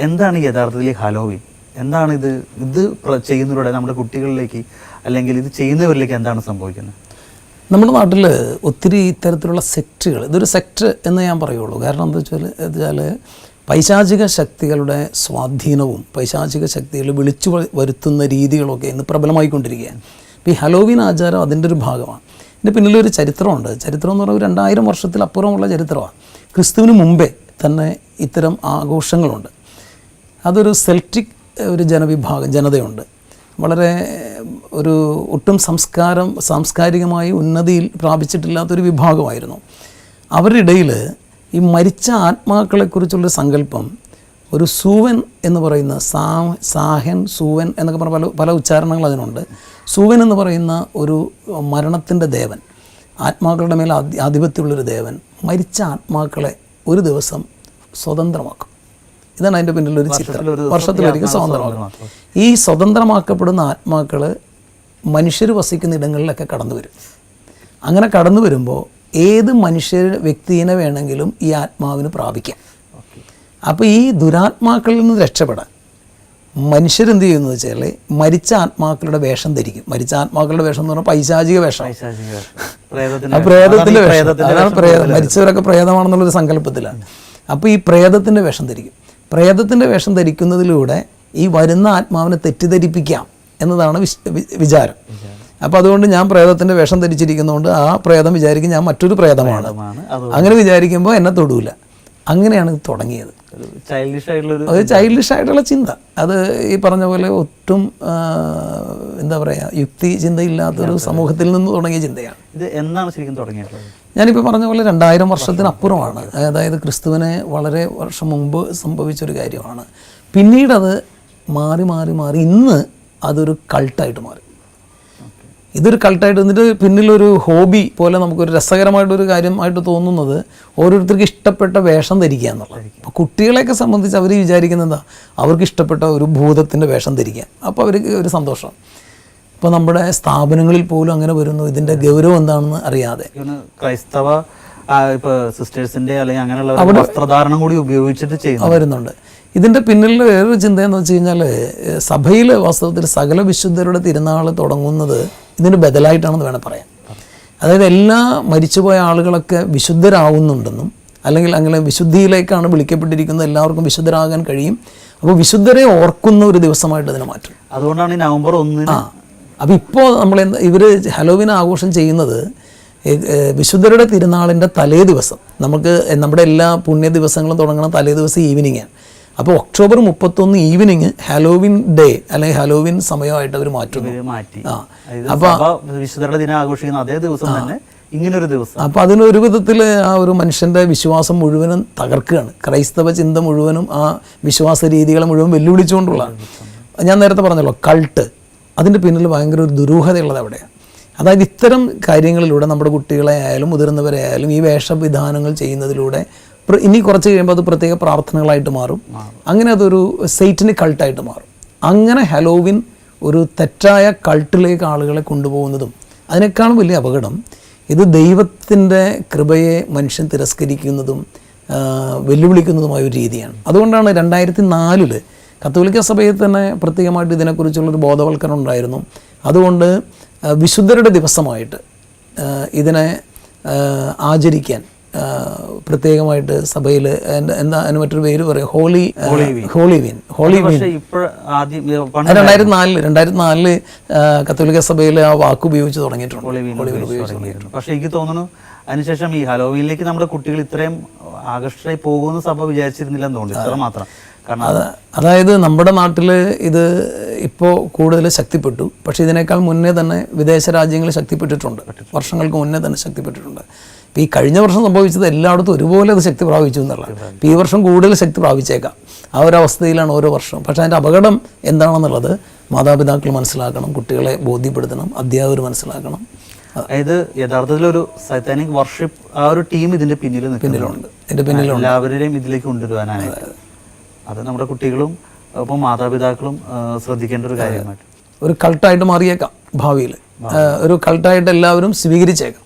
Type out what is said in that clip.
എന്താണ് യഥാർത്ഥത്തിൽ ഹാലോവീൻ? എന്താണ് ഇത് ചെയ്യുന്നതിലൂടെ നമ്മുടെ കുട്ടികളിലേക്ക് അല്ലെങ്കിൽ ഇത് ചെയ്യുന്നവരിലേക്ക് എന്താണ് സംഭവിക്കുന്നത്? നമ്മുടെ നാട്ടിൽ ഒത്തിരി ഇത്തരത്തിലുള്ള സെക്റ്റുകൾ, ഇതൊരു സെക്റ്റ് എന്ന് ഞാൻ പറയുള്ളൂ. കാരണം എന്താ വെച്ചാൽ പൈശാചിക ശക്തികളുടെ സ്വാധീനവും പൈശാചിക ശക്തികൾ വിളിച്ചു വരുത്തുന്ന രീതികളൊക്കെ ഇന്ന് പ്രബലമായിക്കൊണ്ടിരിക്കുകയാണ്. അപ്പോൾ ഈ ഹലോവീൻ ആചാരം അതിൻ്റെ ഒരു ഭാഗമാണ്. ഇതിൻ്റെ പിന്നിലൊരു ചരിത്രമുണ്ട്. ചരിത്രം എന്ന് പറയുന്നത് 2000 വർഷത്തിലപ്പുറമുള്ള ചരിത്രമാണ്. ക്രിസ്തുവിന് മുമ്പേ തന്നെ ഇത്തരം ആഘോഷങ്ങളുണ്ട്. അതൊരു സെൽറ്റിക് ഒരു ജനതയുണ്ട്. വളരെ ഒരു ഒട്ടും സാംസ്കാരികമായി ഉന്നതിയിൽ പ്രാപിച്ചിട്ടില്ലാത്തൊരു വിഭാഗമായിരുന്നു. അവരുടെ ഇടയിൽ ഈ മരിച്ച ആത്മാക്കളെക്കുറിച്ചുള്ളൊരു സങ്കല്പം, ഒരു സൂവൻ എന്ന് പറയുന്ന സാഹൻ സൂവൻ എന്നൊക്കെ പറഞ്ഞ പല ഉച്ചാരണങ്ങൾ അതിനുണ്ട്. സൂവൻ എന്ന് പറയുന്ന ഒരു മരണത്തിൻ്റെ ദേവൻ, ആത്മാക്കളുടെ മേൽ ആധിപത്യമുള്ളൊരു ദേവൻ മരിച്ച ആത്മാക്കളെ ഒരു ദിവസം സ്വതന്ത്രമാക്കും. ഇതാണ് അതിൻ്റെ പിന്നിലൊരു ചിത്രം. വർഷത്തിലൊരിക്കൽ സ്വതന്ത്രമാക്കും. ഈ സ്വതന്ത്രമാക്കപ്പെടുന്ന ആത്മാക്കൾ മനുഷ്യർ വസിക്കുന്ന ഇടങ്ങളിലൊക്കെ കടന്നു വരും. അങ്ങനെ കടന്നു വരുമ്പോൾ ഏത് വ്യക്തിയെ വേണമെങ്കിലും ഈ ആത്മാവിന് പ്രാപിക്കാം. അപ്പോൾ ഈ ദുരാത്മാക്കളിൽ നിന്ന് രക്ഷപ്പെടാൻ മനുഷ്യരെന്ത് ചെയ്യുന്നു വെച്ചാൽ മരിച്ച ആത്മാക്കളുടെ വേഷം ധരിക്കും. മരിച്ച ആത്മാക്കളുടെ വേഷം എന്ന് പറഞ്ഞാൽ പൈശാചിക വേഷം, പ്രേതത്തിൻ്റെ വേഷം. അതാണ് മരിച്ചവരൊക്കെ പ്രേതമാണെന്നുള്ളൊരു സങ്കല്പത്തിലാണ്. അപ്പോൾ ഈ പ്രേതത്തിൻ്റെ വേഷം ധരിക്കും. പ്രേതത്തിൻ്റെ വേഷം ധരിക്കുന്നതിലൂടെ ഈ വരുന്ന ആത്മാവിനെ തെറ്റിദ്ധരിപ്പിക്കാം എന്നതാണ് വിചാരം. അപ്പോൾ അതുകൊണ്ട് ഞാൻ പ്രേതത്തിൻ്റെ വേഷം ധരിച്ചിരിക്കുന്നതുകൊണ്ട് ആ പ്രേതം വിചാരിക്കും ഞാൻ മറ്റൊരു പ്രേതമാണ്. അങ്ങനെ വിചാരിക്കുമ്പോൾ എന്നെ തൊടൂല. അങ്ങനെയാണ് ഇത് തുടങ്ങിയത്. ഒരു ചൈൽഡിഷ് ആയിട്ടുള്ള ചിന്ത. അത് ഈ പറഞ്ഞ പോലെ ഒട്ടും എന്താ പറയുക, യുക്തി ചിന്തയില്ലാത്തൊരു സമൂഹത്തിൽ നിന്ന് തുടങ്ങിയ ചിന്തയാണ്. ഇത് എന്നാണ് ശരിക്കും തുടങ്ങിയത്? ഞാനിപ്പോൾ പറഞ്ഞ പോലെ 2000 വർഷത്തിനപ്പുറമാണ്. അതായത് ക്രിസ്തുവിനെ വളരെ വർഷം മുമ്പ് സംഭവിച്ചൊരു കാര്യമാണ്. പിന്നീടത് മാറി മാറി മാറി ഇന്ന് അതൊരു കൾട്ടായിട്ട് മാറി. ഇതൊരു കൾട്ടായിട്ട് എന്നിട്ട് പിന്നിലൊരു ഹോബി പോലെ നമുക്കൊരു രസകരമായിട്ടൊരു കാര്യമായിട്ട് തോന്നുന്നത് ഓരോരുത്തർക്ക് ഇഷ്ടപ്പെട്ട വേഷം ധരിക്കുക എന്നുള്ളത്. അപ്പോൾ കുട്ടികളെയൊക്കെ സംബന്ധിച്ച് അവർ വിചാരിക്കുന്നത് എന്താ, അവർക്ക് ഇഷ്ടപ്പെട്ട ഒരു ഭൂതത്തിൻ്റെ വേഷം ധരിക്കുക. അപ്പോൾ അവർക്ക് ഒരു സന്തോഷം. ഇപ്പോൾ നമ്മുടെ സ്ഥാപനങ്ങളിൽ പോലും അങ്ങനെ വരുന്നു, ഇതിൻ്റെ ഗൗരവം എന്താണെന്ന് അറിയാതെ. ക്രൈസ്തവ സിസ്റ്റേഴ്സിൻ്റെ അല്ലെങ്കിൽ അങ്ങനെയുള്ള വസ്ത്രധാരണം കൂടി ഉപയോഗിച്ചിട്ട് വരുന്നുണ്ട്. ഇതിൻ്റെ പിന്നിൽ വേറൊരു ചിന്തയെന്ന് വെച്ച് കഴിഞ്ഞാൽ സഭയിൽ വാസ്തവത്തിൽ സകല വിശുദ്ധരുടെ തിരുനാൾ തുടങ്ങുന്നത് ഇതിന് ബദലായിട്ടാണെന്ന് വേണം പറയാൻ. അതായത് എല്ലാ മരിച്ചുപോയ ആളുകളൊക്കെ വിശുദ്ധരാകുന്നുണ്ടെന്നും അല്ലെങ്കിൽ അങ്ങനെ വിശുദ്ധിയിലേക്കാണ് വിളിക്കപ്പെട്ടിരിക്കുന്നത്, എല്ലാവർക്കും വിശുദ്ധരാകാൻ കഴിയും. അപ്പോൾ വിശുദ്ധരെ ഓർക്കുന്ന ഒരു ദിവസമായിട്ട് അതിനെ മാറ്റും. അതുകൊണ്ടാണ് നവംബർ 1. അപ്പോൾ ഇപ്പോൾ ഇവർ ഹലോവീൻ ആഘോഷം ചെയ്യുന്നത് വിശുദ്ധരുടെ തിരുനാളിൻ്റെ തലേ ദിവസം. നമ്മുടെ എല്ലാ പുണ്യ ദിവസങ്ങളും തുടങ്ങുന്ന തലേ ദിവസം ഈവനിങ്ങാണ്. അപ്പോൾ ഒക്ടോബർ 31 ഈവനിങ് ഹാലോവിൻ ഡേ അല്ലെങ്കിൽ ഹാലോവിൻ സമയമായിട്ട് അവർ മാറ്റുന്നു. അപ്പോൾ വിശുദ്ധരുടെ ദിനം ആഘോഷിക്കുന്ന അതേ ദിവസം തന്നെ ഇങ്ങനൊരു ദിവസം. അപ്പോൾ അതിനൊരു വിധത്തിൽ ആ ഒരു മനുഷ്യൻ്റെ വിശ്വാസം മുഴുവനും തകർക്കുകയാണ്. ക്രൈസ്തവ ചിന്ത മുഴുവനും ആ വിശ്വാസ രീതികളെ മുഴുവൻ വെല്ലുവിളിച്ചുകൊണ്ടുള്ളതാണ്. ഞാൻ നേരത്തെ പറഞ്ഞല്ലോ, കൾട്ട്. അതിൻ്റെ പിന്നിൽ ഭയങ്കര ഒരു ദുരൂഹതയുള്ളത് അവിടെയാണ്. അതായത് ഇത്തരം കാര്യങ്ങളിലൂടെ നമ്മുടെ കുട്ടികളെ ആയാലും മുതിർന്നവരെ ആയാലും ഈ വേഷവിധാനങ്ങൾ ചെയ്യുന്നതിലൂടെ ഇനി കുറച്ച് കഴിയുമ്പോൾ അത് പ്രത്യേക പ്രാർത്ഥനകളായിട്ട് മാറും. അങ്ങനെ അതൊരു സൈറ്റനിക് കൾട്ടായിട്ട് മാറും. അങ്ങനെ ഹലോവിൻ ഒരു തെറ്റായ കൾട്ടിലേക്ക് ആളുകളെ കൊണ്ടുപോകുന്നതും അതിനേക്കാളും വലിയ അപകടം ഇത് ദൈവത്തിൻ്റെ കൃപയെ മനുഷ്യൻ തിരസ്കരിക്കുന്നതും വെല്ലുവിളിക്കുന്നതുമായ ഒരു രീതിയാണ്. അതുകൊണ്ടാണ് 2004 കത്തോലിക്ക സഭയിൽ തന്നെ പ്രത്യേകമായിട്ട് ഇതിനെക്കുറിച്ചുള്ളൊരു ബോധവൽക്കരണം ഉണ്ടായിരുന്നു. അതുകൊണ്ട് വിശുദ്ധരുടെ ദിവസമായിട്ട് ഇതിനെ ആചരിക്കാൻ പ്രത്യേകമായിട്ട് സഭയിൽ എന്താ അതിന് മറ്റൊരു പേര് പറയും, ഹോളിവീൻ. 2004 കത്തോലിക്ക സഭയിൽ ആ വാക്ക് ഉപയോഗിച്ച് തുടങ്ങിയിട്ടുണ്ട്. പക്ഷേ എനിക്ക് തോന്നുന്നു അതിനുശേഷം ഈ ഹലോവീനിലേക്ക് നമ്മുടെ കുട്ടികൾ ഇത്രയും ആകർഷകമായി പോകുന്ന സഭ വിചാരിച്ചിരുന്നില്ലെന്ന് തോന്നുന്നു. ഇത്ര മാത്രം. അതായത് നമ്മുടെ നാട്ടിൽ ഇത് ഇപ്പോൾ കൂടുതൽ ശക്തിപ്പെട്ടു. പക്ഷേ ഇതിനേക്കാൾ മുന്നേ തന്നെ വിദേശ രാജ്യങ്ങളിൽ ശക്തിപ്പെട്ടിട്ടുണ്ട്. വർഷങ്ങൾക്ക് മുന്നേ തന്നെ ശക്തിപ്പെട്ടിട്ടുണ്ട്. ഇപ്പോൾ ഈ കഴിഞ്ഞ വർഷം സംഭവിച്ചത് എല്ലായിടത്തും ഒരുപോലെ അത് ശക്തി പ്രാപിച്ചു എന്നുള്ളതാണ്. ഇപ്പോൾ ഈ വർഷം കൂടുതൽ ശക്തി പ്രാപിച്ചേക്കാം. ആ ഒരു അവസ്ഥയിലാണ് ഓരോ വർഷവും. പക്ഷേ അതിൻ്റെ അപകടം എന്താണെന്നുള്ളത് മാതാപിതാക്കൾ മനസ്സിലാക്കണം, കുട്ടികളെ ബോധ്യപ്പെടുത്തണം, അധ്യാപകർ മനസ്സിലാക്കണം. അതായത് യഥാർത്ഥത്തിലൊരു സൈത്താനിക് വർഷിപ്പ് ആ ഒരു ടീം ഇതിൻ്റെ പിന്നിലുണ്ട്. എല്ലാവരെയും ഇതിലേക്ക് കൊണ്ടുവരുവാനായിട്ട് അത് നമ്മുടെ കുട്ടികളും ഒപ്പം മാതാപിതാക്കളും ശ്രദ്ധിക്കേണ്ട ഒരു കാര്യമായിട്ട് ഒരു കൾട്ടായിട്ട് മാറിയേക്കാം. ഭാവിയിൽ ഒരു കൾട്ടായിട്ട് എല്ലാവരും സ്വീകരിച്ചേക്കാം.